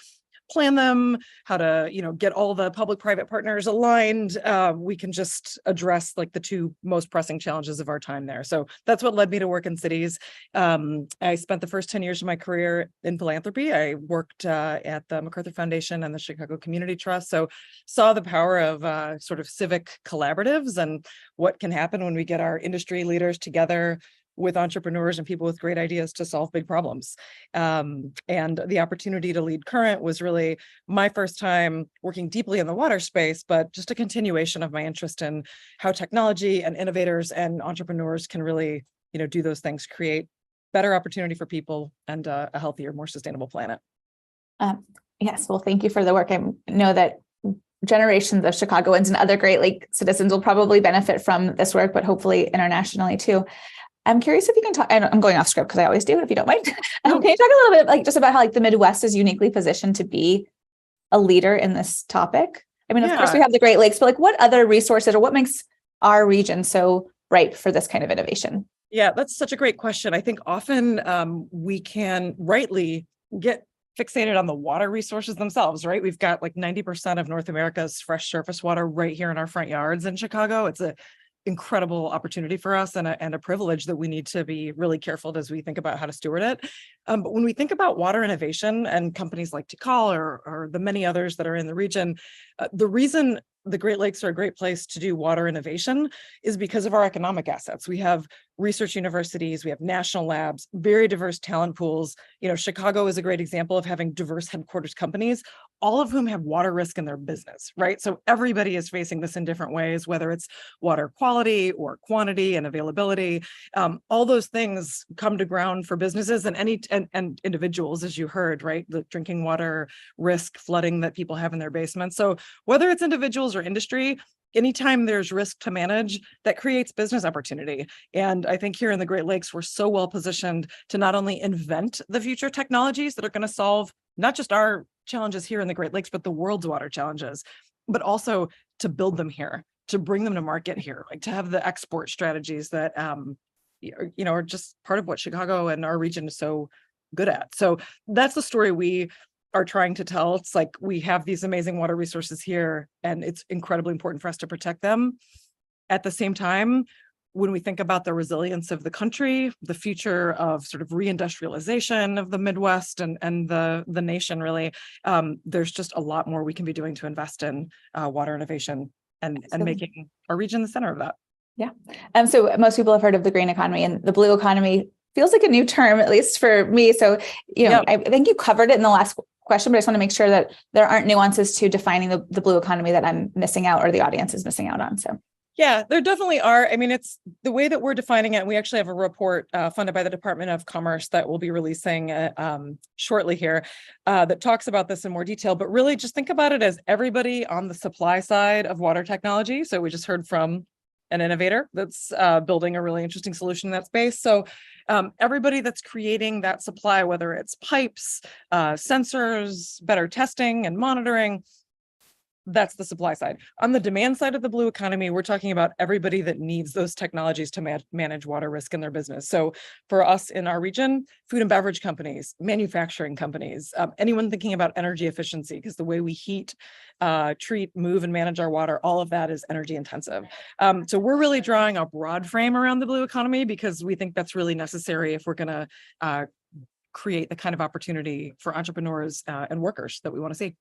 plan them, how to, get all the public-private partners aligned, we can just address like the two most pressing challenges of our time there. So that's what led me to work in cities. I spent the first 10 years of my career in philanthropy. I worked at the MacArthur Foundation and the Chicago Community Trust. So saw the power of sort of civic collaboratives and what can happen when we get our industry leaders together with entrepreneurs and people with great ideas to solve big problems. And the opportunity to lead Current was really my first time working deeply in the water space, but just a continuation of my interest in how technology and innovators and entrepreneurs can really, do those things, create better opportunity for people and a healthier, more sustainable planet. Yes, well, thank you for the work. I know that generations of Chicagoans and other Great Lake citizens will probably benefit from this work, but hopefully internationally too. I'm curious if you can talk, and I'm going off script because I always do, if you don't mind. Can you talk a little bit just about how the Midwest is uniquely positioned to be a leader in this topic? I mean, of course we have the Great Lakes, but like what other resources or what makes our region so ripe for this kind of innovation? Yeah, that's such a great question. I think often we can rightly get fixated on the water resources themselves, right? We've got like 90% of North America's fresh surface water right here in our front yards in Chicago. It's an incredible opportunity for us and a privilege that we need to be really careful as we think about how to steward it. But when we think about water innovation and companies like Tikal or the many others that are in the region, the reason the Great Lakes are a great place to do water innovation is because of our economic assets. We have research universities, we have national labs, very diverse talent pools. You know, Chicago is a great example of having diverse headquarters companies, all of whom have water risk in their business, right? So everybody is facing this in different ways, whether it's water quality or quantity and availability. All those things come to ground for businesses and individuals, as you heard, right? The drinking water risk, flooding that people have in their basements. So whether it's individuals or industry, anytime there's risk to manage, that creates business opportunity. And I think here in the Great Lakes, we're so well positioned to not only invent the future technologies that are going to solve not just our challenges here in the Great Lakes, but the world's water challenges, but also to build them here, to bring them to market here, like to have the export strategies that, are just part of what Chicago and our region is so good at. So that's the story we are trying to tell. It's like we have these amazing water resources here, and it's incredibly important for us to protect them. At the same time, when we think about the resilience of the country, the future of sort of reindustrialization of the Midwest and the nation, really, there's just a lot more we can be doing to invest in water innovation and making our region the center of that. Yeah. So most people have heard of the green economy, and the blue economy feels like a new term, at least for me. So, I think you covered it in the last question, but I just want to make sure that there aren't nuances to defining the blue economy that I'm missing out or the audience is missing out on. So. Yeah, there definitely are. I mean, it's the way that we're defining it. We actually have a report funded by the Department of Commerce that we'll be releasing shortly here that talks about this in more detail. But really just think about it as everybody on the supply side of water technology. So we just heard from an innovator that's building a really interesting solution in that space. So everybody that's creating that supply, whether it's pipes, sensors, better testing and monitoring, that's the supply side. On the demand side of the blue economy, we're talking about everybody that needs those technologies to manage water risk in their business. So for us in our region, food and beverage companies, manufacturing companies, anyone thinking about energy efficiency, because the way we heat, treat, move, and manage our water, all of that is energy intensive. So we're really drawing a broad frame around the blue economy because we think that's really necessary if we're going to create the kind of opportunity for entrepreneurs and workers that we want to see.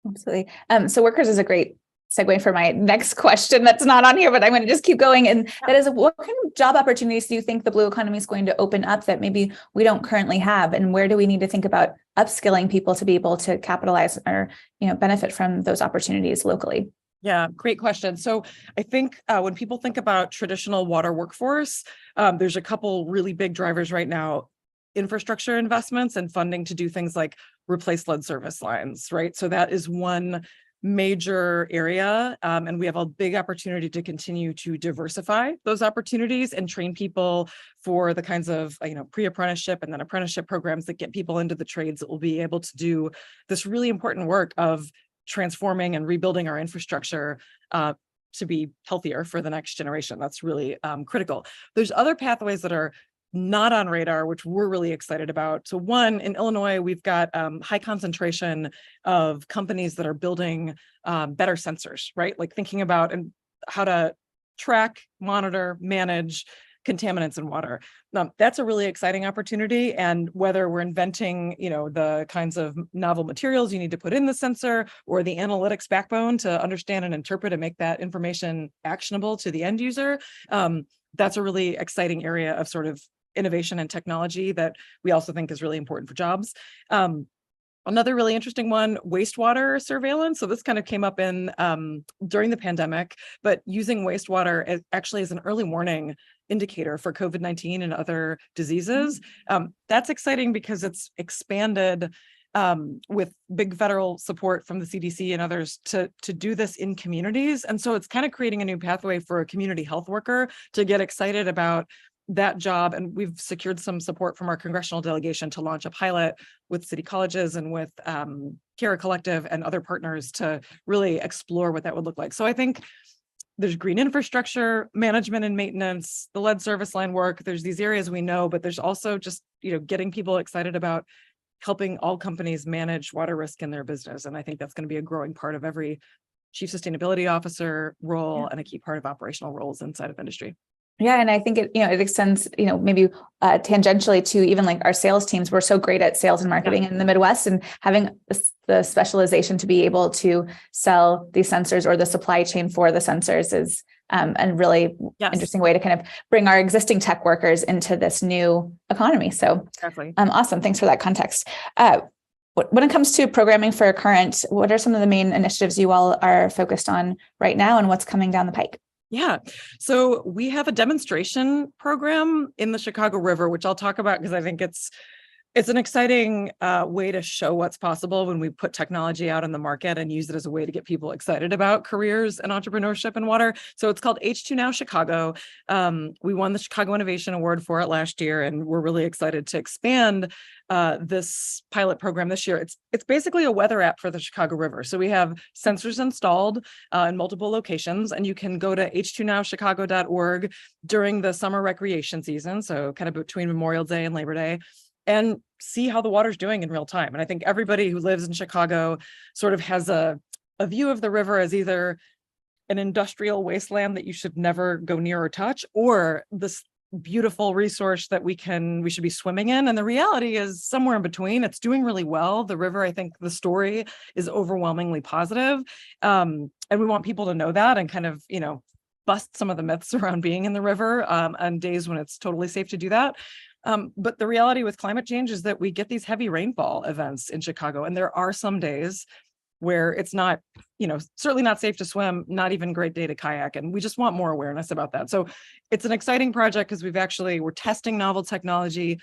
Absolutely. So workers is a great segue for my next question that's not on here, but I'm going to just keep going. And that is, what kind of job opportunities do you think the blue economy is going to open up that maybe we don't currently have? And where do we need to think about upskilling people to be able to capitalize or, benefit from those opportunities locally? Yeah, great question. So I think when people think about traditional water workforce, there's a couple really big drivers right now. Infrastructure investments and funding to do things like replace lead service lines, right? So that is one major area. And we have a big opportunity to continue to diversify those opportunities and train people for the kinds of, pre-apprenticeship and then apprenticeship programs that get people into the trades that will be able to do this really important work of transforming and rebuilding our infrastructure to be healthier for the next generation. That's really critical. There's other pathways that are not on radar, which we're really excited about. So one, in Illinois, we've got high concentration of companies that are building better sensors, right? Like thinking about and how to track, monitor, manage contaminants in water. That's a really exciting opportunity. And whether we're inventing, the kinds of novel materials you need to put in the sensor or the analytics backbone to understand and interpret and make that information actionable to the end user, that's a really exciting area of sort of innovation and technology that we also think is really important for jobs. Another really interesting one, wastewater surveillance. So this kind of came up in during the pandemic, but using wastewater actually as an early warning indicator for COVID-19 and other diseases. That's exciting because it's expanded with big federal support from the CDC and others to do this in communities. And so it's kind of creating a new pathway for a community health worker to get excited about that job, and we've secured some support from our congressional delegation to launch a pilot with city colleges and with Cierra Collective and other partners to really explore what that would look like. So I think there's green infrastructure management and maintenance, the lead service line work. There's these areas we know, but there's also just, getting people excited about helping all companies manage water risk in their business. And I think that's going to be a growing part of every chief sustainability officer role and a key part of operational roles inside of industry. Yeah, and I think it extends, maybe tangentially to even like our sales teams. We're so great at sales and marketing in the Midwest, and having the specialization to be able to sell these sensors or the supply chain for the sensors is a really interesting way to kind of bring our existing tech workers into this new economy. So awesome. Thanks for that context. When it comes to programming for Current, what are some of the main initiatives you all are focused on right now, and what's coming down the pike? Yeah. So we have a demonstration program in the Chicago River, which I'll talk about because I think it's an exciting way to show what's possible when we put technology out in the market and use it as a way to get people excited about careers and entrepreneurship in water. So it's called H2 Now Chicago. We won the Chicago Innovation Award for it last year, and we're really excited to expand this pilot program this year. It's basically a weather app for the Chicago River. So we have sensors installed in multiple locations, and you can go to h2nowchicago.org during the summer recreation season, so kind of between Memorial Day and Labor Day, and see how the water's doing in real time. And I think everybody who lives in Chicago sort of has a view of the river as either an industrial wasteland that you should never go near or touch, or this beautiful resource that we should be swimming in. And the reality is somewhere in between. It's doing really well. The river, I think the story is overwhelmingly positive. And we want people to know that and kind of, bust some of the myths around being in the river on days when it's totally safe to do that. But the reality with climate change is that we get these heavy rainfall events in Chicago, and there are some days where it's not, certainly not safe to swim, not even a great day to kayak. And we just want more awareness about that. So it's an exciting project because we're testing novel technology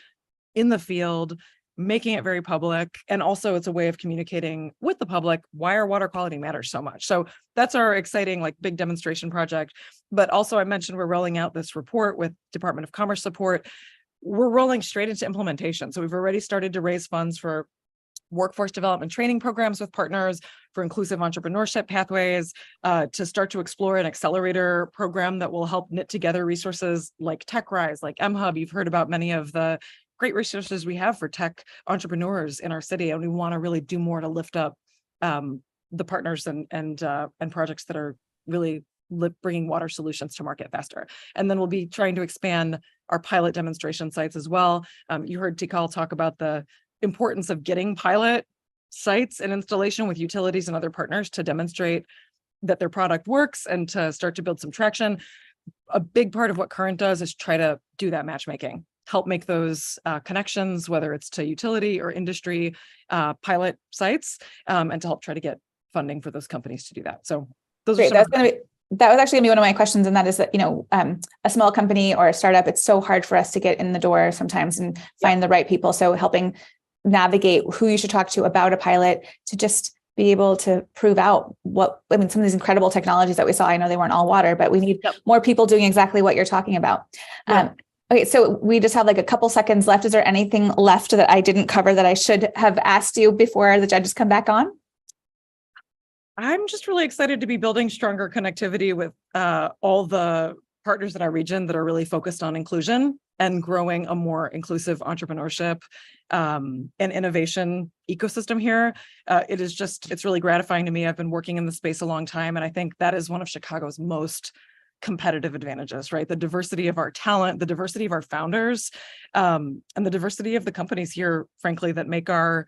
in the field, making it very public. And also it's a way of communicating with the public why our water quality matters so much. So that's our exciting, big demonstration project. But also I mentioned we're rolling out this report with Department of Commerce support. We're rolling straight into implementation. So we've already started to raise funds for workforce development training programs with partners, for inclusive entrepreneurship pathways, to start to explore an accelerator program that will help knit together resources like TechRise, like MHub. You've heard about many of the great resources we have for tech entrepreneurs in our city, and we want to really do more to lift up the partners and projects that are really bringing water solutions to market faster. And then we'll be trying to expand our pilot demonstration sites as well. You heard Tikal talk about the importance of getting pilot sites and installation with utilities and other partners to demonstrate that their product works and to start to build some traction. A big part of what Current does is try to do that matchmaking, help make those connections, whether it's to utility or industry pilot sites, and to help try to get funding for those companies to do that. So those are that was actually gonna be one of my questions. And that is that, a small company or a startup, it's so hard for us to get in the door sometimes and find the right people. So helping navigate who you should talk to about a pilot to just be able to prove out some of these incredible technologies that we saw. I know they weren't all water, but we need more people doing exactly what you're talking about. Okay, so we just have a couple seconds left. Is there anything left that I didn't cover that I should have asked you before the judges come back on? I'm just really excited to be building stronger connectivity with all the partners in our region that are really focused on inclusion and growing a more inclusive entrepreneurship and innovation ecosystem here. It's really gratifying to me. I've been working in the space a long time, and I think that is one of Chicago's most competitive advantages, right? The diversity of our talent, the diversity of our founders, and the diversity of the companies here, frankly, that make our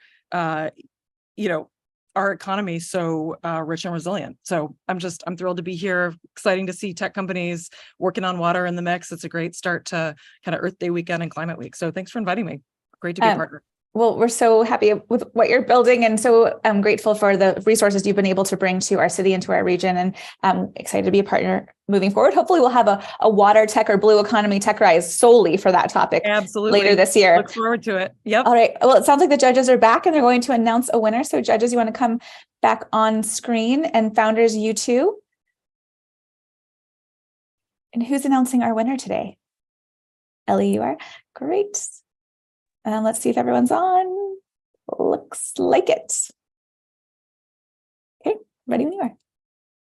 economy so rich and resilient. So I'm thrilled to be here. Exciting to see tech companies working on water in the mix. It's a great start to kind of Earth Day weekend and Climate Week. So thanks for inviting me. Great to be a partner. Well, we're so happy with what you're building, and so I'm grateful for the resources you've been able to bring to our city and to our region, and I'm excited to be a partner moving forward. Hopefully we'll have a water tech or blue economy TechRise solely for that topic later this year. Look forward to it. Yep. All right. Well, it sounds like the judges are back and they're going to announce a winner. So judges, you want to come back on screen, and founders, you too. And who's announcing our winner today? Ellie, you are? Great. Let's see if everyone's on. Looks like it. Okay, ready when you are.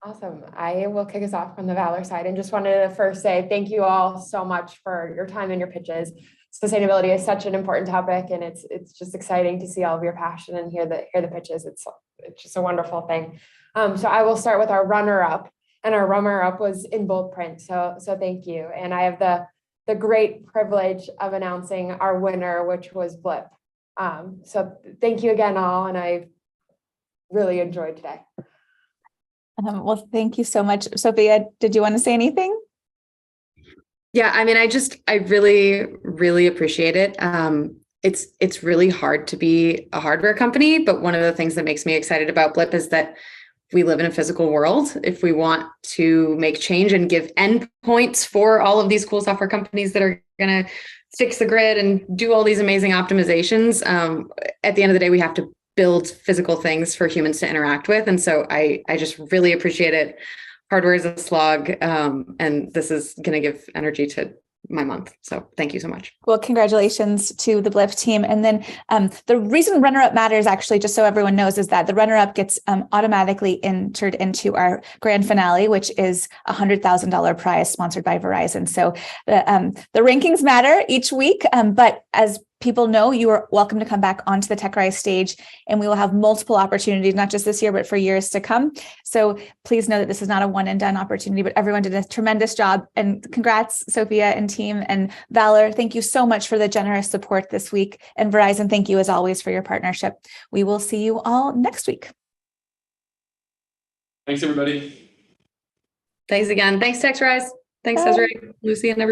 Awesome. I will kick us off from the Valor side and just wanted to first say thank you all so much for your time and your pitches. Sustainability is such an important topic, and it's just exciting to see all of your passion and hear the pitches. It's just a wonderful thing. So I will start with our runner-up, and our runner-up was in bold print. So thank you. And I have the great privilege of announcing our winner, which was Blip. So thank you again, all, and I really enjoyed today. Well, thank you so much. Sophia, did you want to say anything? Yeah, I mean, I really, really appreciate it. It's really hard to be a hardware company, but one of the things that makes me excited about Blip is that we live in a physical world. If we want to make change and give endpoints for all of these cool software companies that are going to fix the grid and do all these amazing optimizations, at the end of the day, we have to build physical things for humans to interact with. And so I just really appreciate it. Hardware is a slog, and this is going to give energy to my month. So thank you so much. Well, congratulations to the Blip team. And then the reason runner-up matters, actually, just so everyone knows, is that the runner-up gets automatically entered into our grand finale, which is a $100,000 prize sponsored by Verizon. So the rankings matter each week, but as people know, you are welcome to come back onto the TechRise stage, and we will have multiple opportunities, not just this year, but for years to come. So please know that this is not a one and done opportunity, but everyone did a tremendous job. And congrats, Sophia and team, and Valor. Thank you so much for the generous support this week. And Verizon, thank you as always for your partnership. We will see you all next week. Thanks, everybody. Thanks again. Thanks, TechRise. Thanks, Desiree, Lucy, and everyone.